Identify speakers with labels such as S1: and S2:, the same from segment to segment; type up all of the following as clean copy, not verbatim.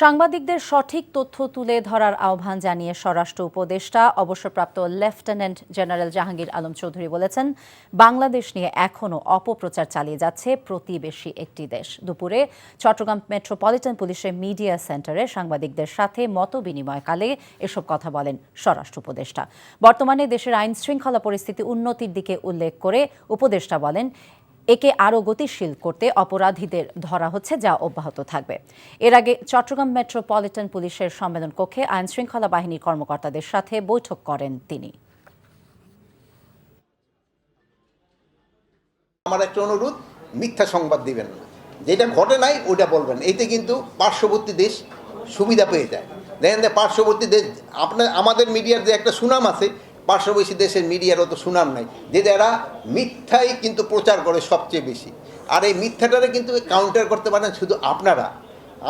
S1: সাংবাদিকদের সঠিক তথ্য তুলে ধরার আহ্বান জানিয়ে স্বরাষ্ট্র উপদেষ্টা অবসরপ্রাপ্ত লেফটেন্যান্ট জেনারেল জাহাঙ্গীর আলম চৌধুরী বলেছেন, বাংলাদেশ নিয়ে এখনও অপপ্রচার চালিয়ে যাচ্ছে প্রতিবেশী একটি দেশ। দুপুরে চট্টগ্রাম মেট্রোপলিটন পুলিশের মিডিয়া সেন্টারে সাংবাদিকদের সাথে মতবিনিময়কালে এসব কথা বলেন স্বরাষ্ট্র উপদেষ্টা। বর্তমানে দেশের আইন শৃঙ্খলা পরিস্থিতি উন্নতির দিকে উল্লেখ করে উপদেষ্টা বলেন, একে আরও গতিশীল করতে অপরাধীদের ধরা হচ্ছে, যা অব্যাহত থাকবে। এর আগে চট্টগ্রাম মেট্রোপলিটন পুলিশের সম্মেলন কক্ষে আইন শৃঙ্খলা বাহিনীর কর্মকর্তাদের সাথে বৈঠক করেন তিনি।
S2: আমার একটা অনুরোধ, মিথ্যা সংবাদ দিবেন না, যেটা ঘটে নাই ওটা বলবেন। এতে কিন্তু পার্শ্ববর্তী দেশ সুবিধা পেয়ে যায়। দেখেন যে পার্শ্ববর্তী দেশ, আমাদের মিডিয়ার যে একটা সুনাম আছে, পার্শ্ববর্তী দেশের মিডিয়ার অত সুনাম নাই, যে যারা মিথ্যাই কিন্তু প্রচার করে সবচেয়ে বেশি। আর এই মিথ্যাটারে কিন্তু কাউন্টার করতে পারেন শুধু আপনারা।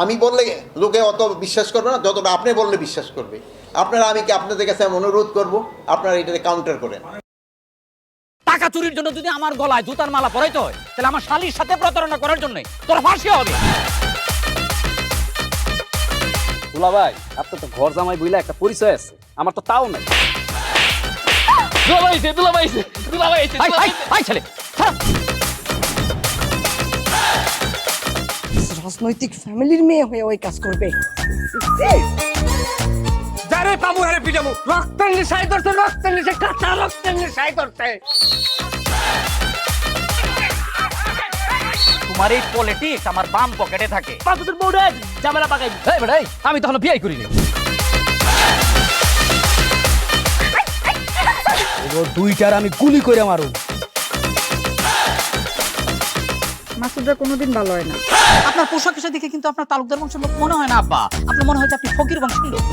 S2: আমি বললে লোকে অত বিশ্বাস করবে না যতটা আপনি বললে বিশ্বাস করবে। আমি আপনাদের কাছে অনুরোধ করব, আপনারা এটাকে কাউন্টার করেন।
S3: টাকা চুরির জন্য যদি আমার গলায় জুতার মালা পরাইতে হয়, তাহলে আমার শালীর সাথে প্রতারণা করার জন্য তোর ফাঁসি হবে।
S4: দুলা ভাই, আপনার তো ঘর জামাই বইলা একটা পরিচয় আছে, আমার তো তাও নাই।
S5: রাজনৈতিক ফ্যামিলির মেয়ে হয়ে ওই কাজ করবে।
S3: যারে পাবো আরে পিটাবো, রক্তের নেশায় ধরতে, রক্তের নেশায়, কাঁচা রক্তের নেশায় ধরতে। তোমার এই পলিটিক্স আমার বাম পকেটে থাকে। পাঁচদের বউরে ঝামেলা পাকাই। এই বেটাই, আমি তখন বিয়ে করিনি।
S4: দুইটার আমি গুলি করে মারু।
S5: মাসুদরা কোনোদিন ভালো হয় না।
S3: আপনার পোশাক এসে দেখে কিন্তু আপনার তালুকদার বংশের লোক মনে হয় না আব্বা, আপনার মনে হয় যে আপনি ফকির বংশের লোক।